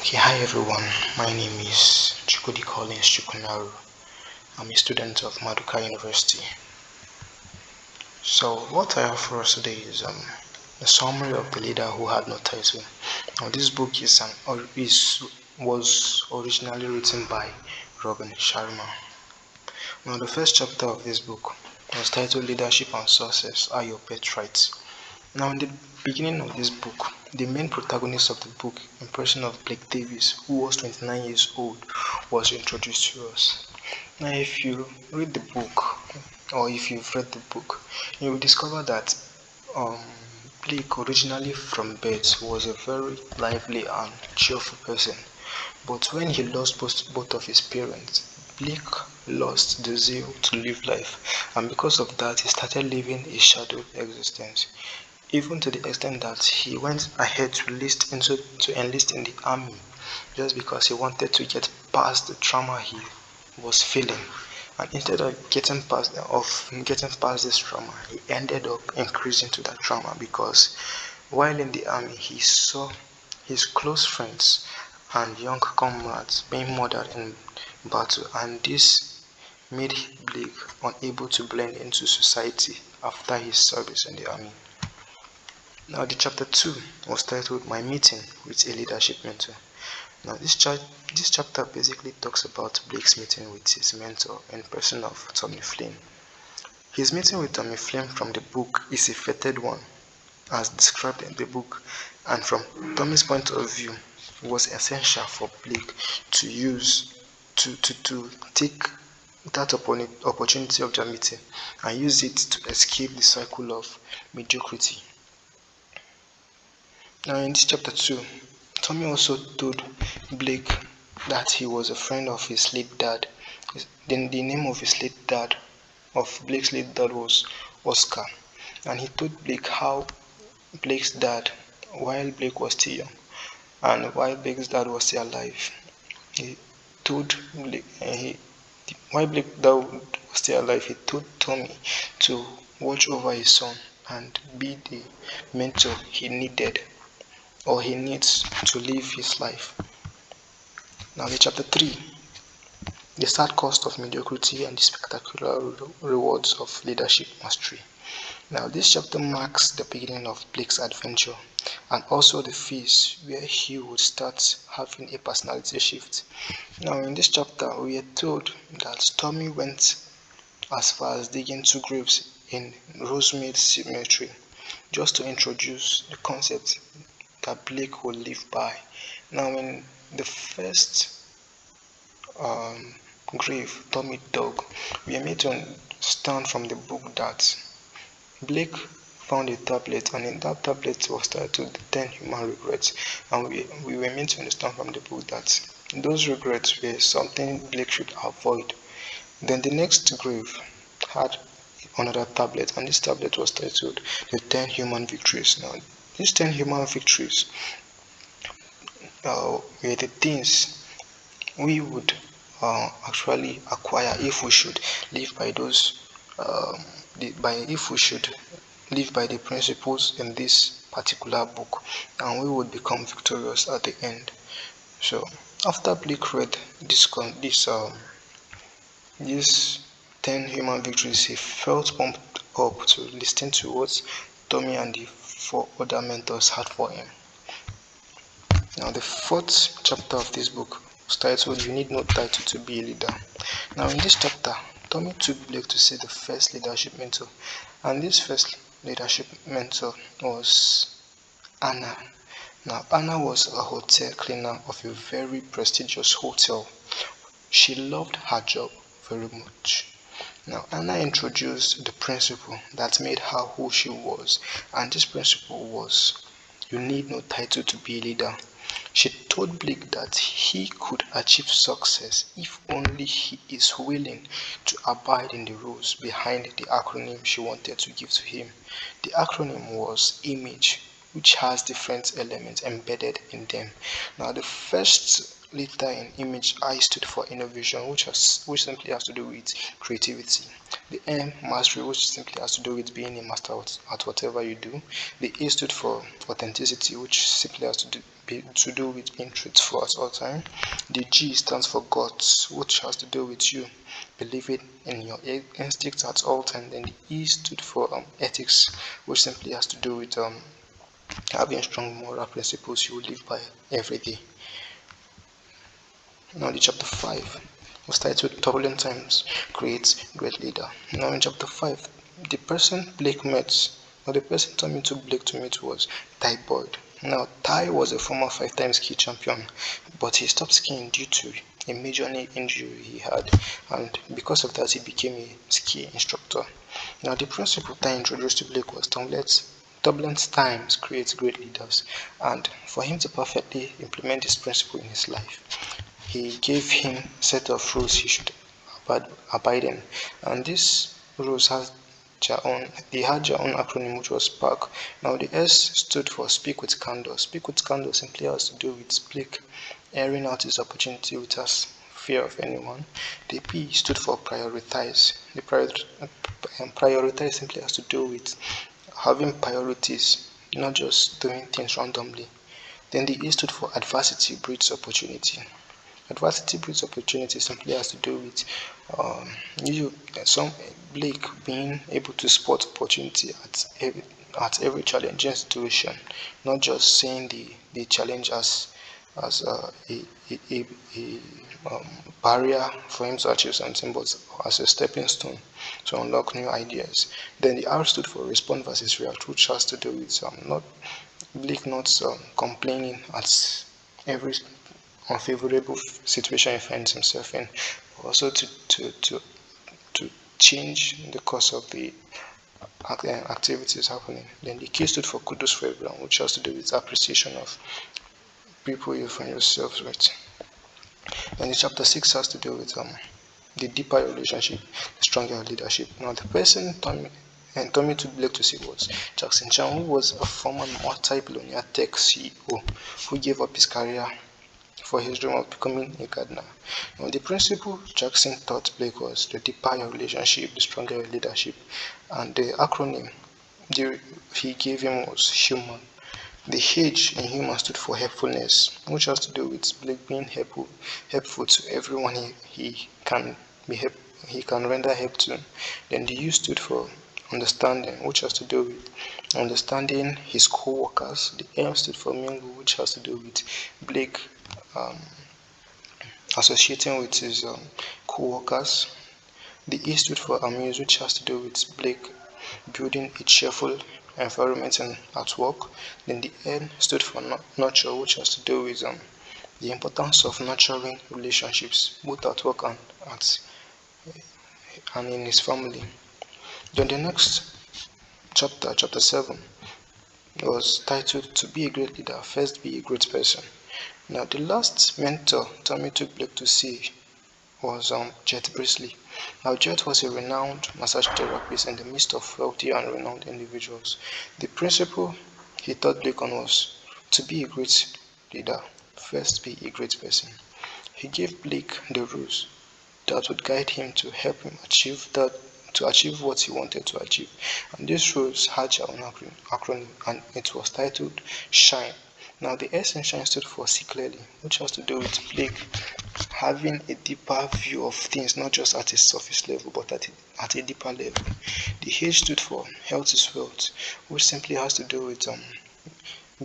Okay, hi everyone. My name is Chukudi Collins Chukunaru. I'm a student of Maduka University. So, what I have for us today is a summary of The Leader Who Had No Title. Now, this book was originally written by Robin Sharma. Now, the first chapter of this book was titled Leadership and Success Are Your Birthrights. Now, in the beginning of this book, the main protagonist of the book, in person of Blake Davis, who was 29 years old, was introduced to us. Now, if you read the book, or if you've read the book, you will discover that Blake, originally from birth, was a very lively and cheerful person. But when he lost both of his parents, Blake lost the zeal to live life, and because of that, he started living a shadowed existence. Even to the extent that he went ahead to enlist in the army, just because he wanted to get past the trauma he was feeling. And instead of getting past this trauma, he ended up increasing to that trauma, because while in the army he saw his close friends and young comrades being murdered in battle, and this made Blake unable to blend into society after his service in the army. Now, the chapter 2 was titled My Meeting with a Leadership Mentor. Now, this chapter basically talks about Blake's meeting with his mentor in person of Tommy Flynn. His meeting with Tommy Flynn from the book is a fated one, as described in the book, and from Tommy's point of view, was essential for Blake to take that opportunity of their meeting and use it to escape the cycle of mediocrity. Now, in this chapter 2, Tommy also told Blake that he was a friend of his late dad. The name of Blake's late dad was Oscar. And he told Blake how Blake's dad, while Blake was still young, and while Blake's dad was still alive, while Blake's dad was still alive, he told Tommy to watch over his son and be the mentor he needed, or he needs, to live his life. Now, the chapter 3, the sad cost of mediocrity and the spectacular rewards of leadership mastery. Now, this chapter marks the beginning of Blake's adventure, and also the phase where he would start having a personality shift. Now, in this chapter, we are told that Tommy went as far as digging 2 graves in Rosemead Cemetery, just to introduce the concept that Blake will live by. Now, in the first grave Tommy dug, we are made to understand from the book that Blake found a tablet, and in that tablet was titled The 10 Human Regrets, and we were meant to understand from the book that those regrets were something Blake should avoid. Then the next grave had another tablet, and this tablet was titled The 10 Human Victories. Now, these 10 human victories were the things we would actually acquire if we should live by the principles in this particular book, and we would become victorious at the end. So, after Blake read these 10 human victories, he felt pumped up to listen to what Tommy and the 4 other mentors had for him. Now, the 4th chapter of this book was titled You Need No Title to Be a Leader. Now, in this chapter, Tommy took Blake to see the first leadership mentor, and this first leadership mentor was Anna. Now, Anna was a hotel cleaner of a very prestigious hotel. She loved her job very much. Now, Anna introduced the principle that made her who she was, and this principle was you need no title to be a leader. She told Blake that he could achieve success if only he is willing to abide in the rules behind the acronym she wanted to give to him. The acronym was IMAGE, which has different elements embedded in them. Now, the first Later in image, I stood for innovation, which simply has to do with creativity. The M, mastery, which simply has to do with being a master at whatever you do. The A stood for authenticity, which simply has to do with being truthful at all time. The G stands for guts, which has to do with you believing in your instincts at all time. Then the E stood for ethics, which simply has to do with having strong moral principles you live by every day. Now the chapter 5 was titled Turbulent Times Creates Great Leader. Now in chapter 5, the person Blake met, or the person Tommy took Blake to meet was Ty Boyd. Now Ty was a former 5-time ski champion, but he stopped skiing due to a major knee injury he had, and because of that he became a ski instructor. Now the principle Ty introduced to Blake was turbulent times create great leaders, and for him to perfectly implement this principle in his life, he gave him a set of rules he should abide in, and these rules they had their own acronym, which was SPARK. Now the S stood for Speak with Candor. Speak with Candor simply has to do with Blake airing out his opportunity without fear of anyone. The P stood for Prioritize. The prioritize simply has to do with having priorities, not just doing things randomly. Then the A stood for Adversity breeds opportunity. Adversity breeds opportunity simply has to do with um, you some Blake being able to spot opportunity at every challenging situation, not just seeing the challenge as a barrier for him to achieve something, but as a stepping stone to unlock new ideas. Then the R stood for respond versus react, which has to do with not Blake not complaining at every unfavorable situation he finds himself in, but also to change the course of the activities happening. Then the K stood for kudos for everyone, which has to do with appreciation of people you find yourselves with. Then the chapter 6 has to do with the deeper relationship, the stronger leadership. Now the person Tommy took Blake to see was Jackson Chan, who was a former multi-billionaire tech CEO who gave up his career for his dream of becoming a gardener. Now, the principle Jackson taught Blake was the deeper your relationship, the stronger your leadership, and the acronym he gave him was human. The H in human stood for helpfulness, which has to do with Blake being helpful to everyone he can be help, he can render help to. Then the U stood for understanding, which has to do with understanding his co-workers. The M stood for mingle, which has to do with Blake um, associating with his co-workers. The E stood for amuse, which has to do with Blake building a cheerful environment at work. Then the N stood for nurture, which has to do with the importance of nurturing relationships both at work and in his family. Then the next chapter 7, was titled To Be a Great Leader, First Be a Great Person. Now the last mentor Tommy took Blake to see was Jet Priestley. Now Jet was a renowned massage therapist in the midst of wealthy and renowned individuals. The principle he taught Blake on was to be a great leader, first be a great person. He gave Blake the rules that would guide him to help him achieve what he wanted to achieve. And these rules had their own acronym, and it was titled SHINE. Now the S in SHINE stood for See Clearly, which has to do with Blake having a deeper view of things, not just at a surface level, but at a deeper level. The H stood for Health is Wealth, which simply has to do with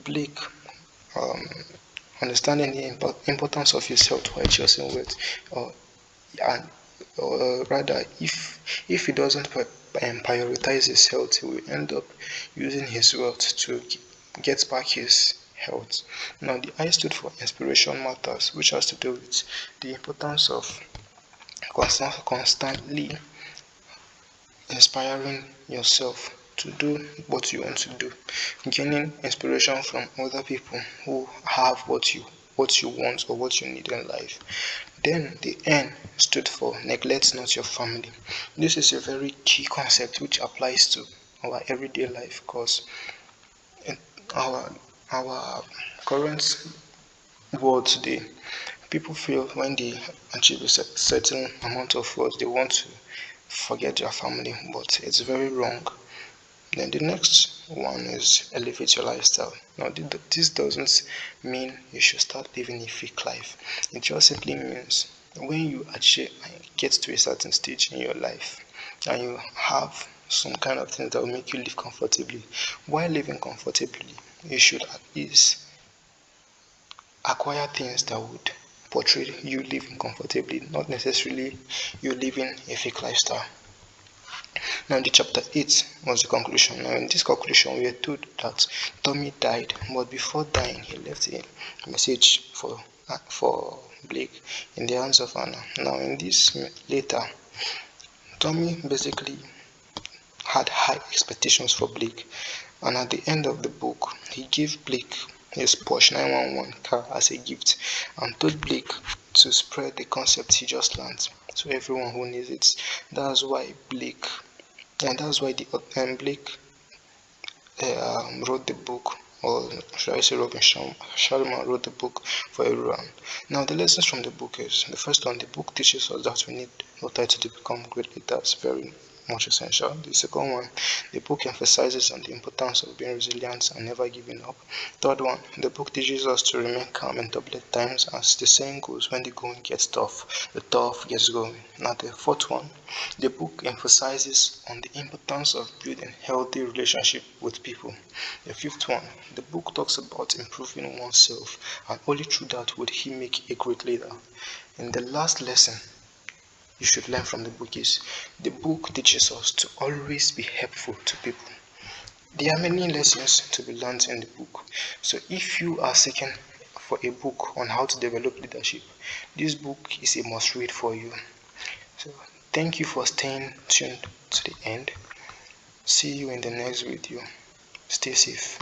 Blake um, understanding the importance of his health while choosing wealth, and rather if he doesn't prioritize his health, he will end up using his wealth to get back his health. Now the I stood for Inspiration Matters, which has to do with the importance of constantly inspiring yourself to do what you want to do, gaining inspiration from other people who have what you want or what you need in life. Then the N stood for Neglect Not Your Family. This is a very key concept which applies to our everyday life, because in our current world today, People feel when they achieve a certain amount of wealth, they want to forget their family, but it's very wrong. Then the next one is elevate your lifestyle. Now, this doesn't mean you should start living a fake life. It just simply means when you achieve, get to a certain stage in your life, and you have some kind of things that will make you live comfortably. While living comfortably, you should at least acquire things that would portray you living comfortably, not necessarily you living a fake lifestyle. Now, the chapter 8 was the conclusion. Now, in this conclusion, we are told that Tommy died, but before dying, he left a message for Blake in the hands of Anna. Now, in this later, Tommy basically had high expectations for Blake, and at the end of the book, he gave Blake his Porsche 911 car as a gift and told Blake to spread the concept he just learned to everyone who needs it. That's why Blake Blake wrote the book, or should I say Robin Sharma wrote the book for everyone. Now, the lessons from the book is, the first one, the book teaches us that we need no title to become great leaders. Very much essential. The second one, the book emphasizes on the importance of being resilient and never giving up. Third one, the book teaches us to remain calm in turbulent times, as the saying goes, when the going gets tough, the tough gets going. Now, the fourth one, the book emphasizes on the importance of building healthy relationship with people. The fifth one, the book talks about improving oneself, and only through that would he make a great leader. And the last lesson you should learn from the book is, the book teaches us to always be helpful to people. There are many lessons to be learned in the book. So if you are seeking for a book on how to develop leadership, this book is a must read for you. So thank you for staying tuned to the end. See you in the next video. Stay safe.